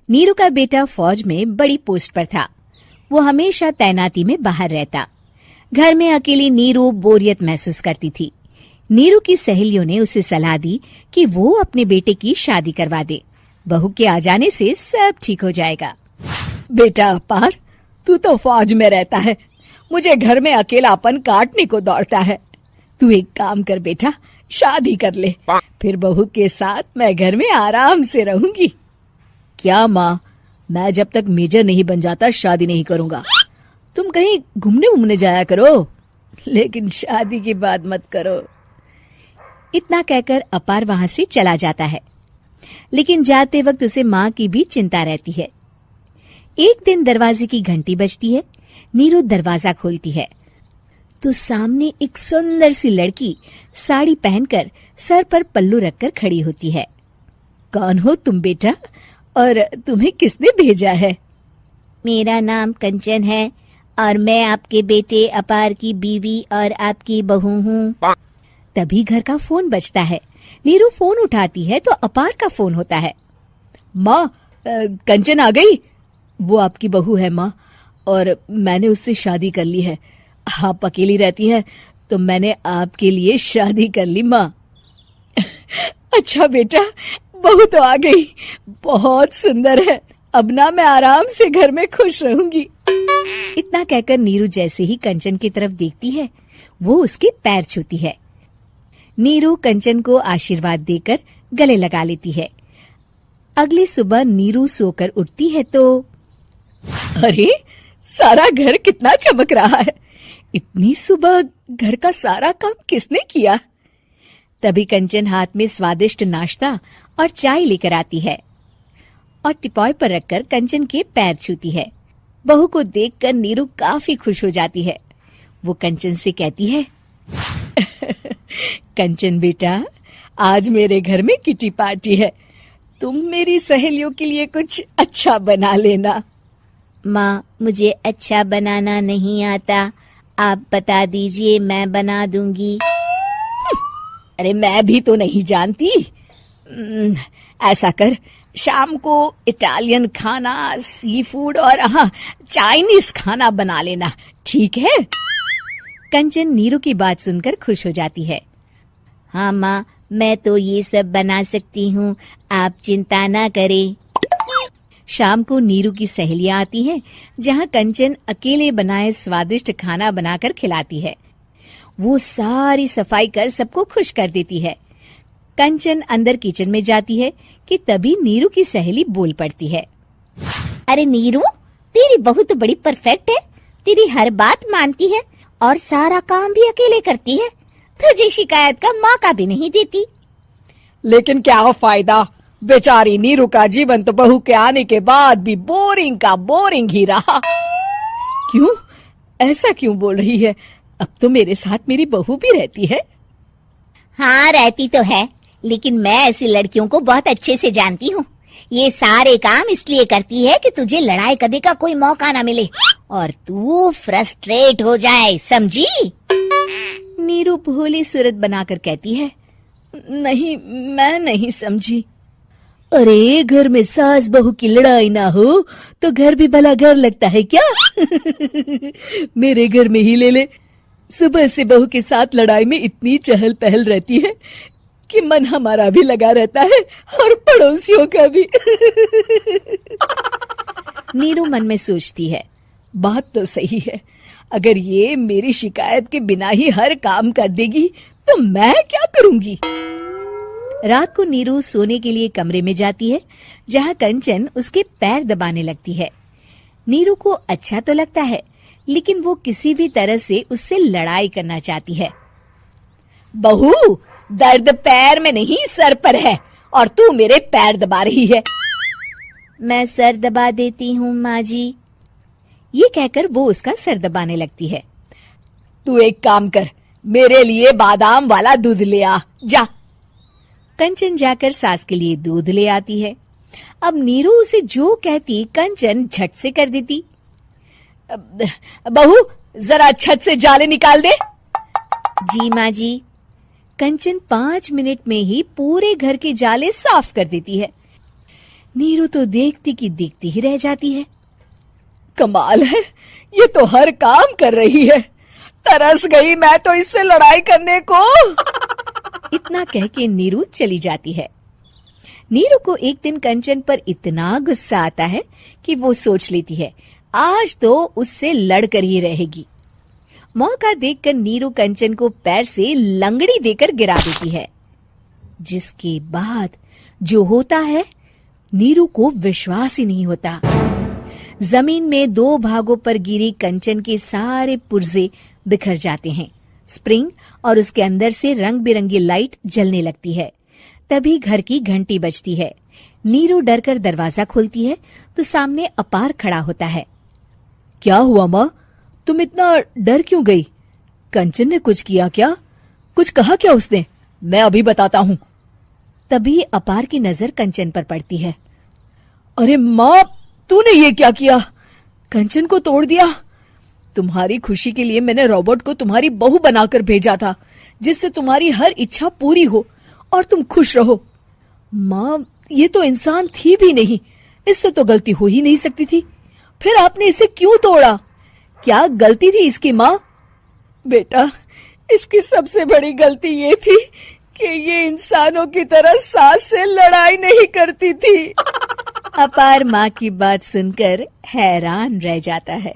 नीरू का बेटा फौज में बड़ी पोस्ट पर था। वो हमेशा तैनाती में बाहर रहता। घर में अकेली नीरू बोरियत महसूस करती थी। नीरू की सहेलियों ने उसे सलाह दी कि वो अपने बेटे की शादी करवा दे। बहू के आ जाने से सब ठीक हो जाएगा। बेटा अपार, तू तो फौज में रहता है, मुझे घर में अकेलापन काटने को दौड़ता है। तू एक काम कर बेटा, शादी कर ले, फिर बहू के साथ मैं घर में आराम से रहूंगी। क्या माँ, मैं जब तक मेजर नहीं बन जाता शादी नहीं करूंगा। तुम कहीं घूमने जाया करो, लेकिन शादी की बात मत करो। इतना कहकर अपार वहां से चला जाता है, लेकिन जाते वक्त उसे माँ की भी चिंता रहती है। एक दिन दरवाजे की घंटी बजती है। नीरू दरवाजा खोलती है तो सामने एक सुंदर सी लड़की साड़ी पहनकर सर पर पल्लू रखकर खड़ी होती है। कौन हो तुम बेटा, और तुम्हें किसने भेजा है? मेरा नाम कंचन है और मैं आपके बेटे अपार की बीवी और आपकी बहू हूँ। तभी घर का फोन बजता है। नीरू फोन उठाती है तो अपार का फोन होता है। माँ, कंचन आ गई। वो आपकी बहू है माँ, और मैंने उससे शादी कर ली है। आप अकेली रहती है तो मैंने आपके लिए शादी कर ली माँ। अच्छा बेटा, बहू तो आ गई, बहुत सुंदर है। अब ना मैं आराम से घर में खुश रहूंगी। इतना कहकर नीरू जैसे ही कंचन की तरफ देखती है, वो उसके पैर छूती है। नीरू कंचन को आशीर्वाद देकर गले लगा लेती है। अगली सुबह नीरू सोकर उठती है तो अरे, सारा घर कितना चमक रहा है। इतनी सुबह घर का सारा काम किसने किया? तभी कंचन हाथ में स्वादिष्ट नाश्ता और चाय लेकर आती है और टिपॉय पर रखकर कंचन के पैर छूती है। बहू को देखकर नीरू काफी खुश हो जाती है। वो कंचन से कहती है, कंचन बेटा, आज मेरे घर में किटी पार्टी है, तुम मेरी सहेलियों के लिए कुछ अच्छा बना लेना। माँ, मुझे अच्छा बनाना नहीं आता, आप बता दीजिए, मैं बना दूंगी। अरे मैं भी तो नहीं जानती। ऐसा कर, शाम को इटालियन खाना, सी फूड और हाँ, चाइनीज खाना बना लेना, ठीक है? कंचन नीरू की बात सुनकर खुश हो जाती है। हाँ माँ, मैं तो ये सब बना सकती हूँ, आप चिंता ना करें। शाम को नीरू की सहेलियां आती हैं, जहाँ कंचन अकेले बनाए स्वादिष्ट खाना बनाकर खिलाती है। वो सारी सफाई कर सबको खुश कर देती है। कंचन अंदर किचन में जाती है कि तभी नीरू की सहेली बोल पड़ती है। अरे नीरू, तेरी बहू तो बड़ी परफेक्ट है, तेरी हर बात मानती है और सारा काम भी अकेले करती है, तुझे शिकायत का मौका भी नहीं देती। लेकिन क्या फायदा, बेचारी नीरू का जीवन तो बहू के आने के बाद भी बोरिंग का बोरिंग ही रहा। क्यों, ऐसा क्यों बोल रही है? अब तो मेरे साथ मेरी बहू भी रहती है। हाँ, रहती तो है, लेकिन मैं ऐसी लड़कियों को बहुत अच्छे से जानती हूँ। ये सारे काम इसलिए करती है कि तुझे लड़ाई करने का कोई मौका ना मिले और तू फ्रस्ट्रेट हो जाए, समझी? नीरू भोली सूरत बनाकर कहती है, नहीं, मैं नहीं समझी। अरे, घर में सास बहू की लड़ाई ना हो तो घर भी भला घर लगता है क्या? मेरे घर में ही ले ले, सुबह से बहू के साथ लड़ाई में इतनी चहल पहल रहती है कि मन हमारा भी लगा रहता है और पड़ोसियों का भी। नीरू मन में सोचती है, बात तो सही है, अगर ये मेरी शिकायत के बिना ही हर काम कर देगी तो मैं क्या करूंगी? रात को नीरू सोने के लिए कमरे में जाती है, जहाँ कंचन उसके पैर दबाने लगती है। नीरू को अच्छा तो लगता है, लेकिन वो किसी भी तरह से उससे लड़ाई करना चाहती है। बहू, दर्द पैर में नहीं सर पर है और तू मेरे पैर दबा रही है। मैं सर दबा देती हूँ माँ जी। ये कहकर वो उसका सर दबाने लगती है। तू एक काम कर, मेरे लिए बादाम वाला दूध ले आ, जा। कंचन जाकर सास के लिए दूध ले आती है। अब नीरू उसे जो कहती कंचन झट से कर देती। बहू, जरा छत से जाले निकाल दे। जी माँ जी। कंचन 5 मिनट में ही पूरे घर के जाले साफ कर देती है। नीरू तो देखती की देखती ही रह जाती है। कमाल है, ये तो हर काम कर रही है। तरस गई मैं तो इससे लड़ाई करने को। इतना कह के नीरू चली जाती है। नीरू को एक दिन कंचन पर इतना गुस्सा आता है कि वो सोच लेती है आज तो उससे लड़कर ही रहेगी। मौका देखकर नीरू कंचन को पैर से लंगड़ी देकर गिरा देती है, जिसके बाद जो होता है नीरू को विश्वास ही नहीं होता। जमीन में 2 भागों पर गिरी कंचन के सारे पुर्जे बिखर जाते हैं। स्प्रिंग और उसके अंदर से रंग बिरंगी लाइट जलने लगती है। तभी घर की घंटी बजती है। नीरू डरकर दरवाजा खोलती है तो सामने अपार खड़ा होता है। क्या हुआ माँ, तुम इतना डर क्यों गई? कंचन ने कुछ किया क्या? कुछ कहा क्या उसने? मैं अभी बताता हूँ। तभी अपार की नजर कंचन पर पड़ती है। अरे माँ, तूने ये क्या किया? कंचन को तोड़ दिया। तुम्हारी खुशी के लिए मैंने रॉबर्ट को तुम्हारी बहू बनाकर भेजा था, जिससे तुम्हारी हर इच्छा पूरी हो और तुम खुश रहो। माँ, ये तो इंसान थी भी नहीं, इससे तो गलती हो ही नहीं सकती थी। फिर आपने इसे क्यों तोड़ा? क्या गलती थी इसकी माँ? बेटा, इसकी सबसे बड़ी गलती ये थी कि ये इंसानों की तरह सास से लड़ाई नहीं करती थी। अपार माँ की बात सुनकर हैरान रह जाता है।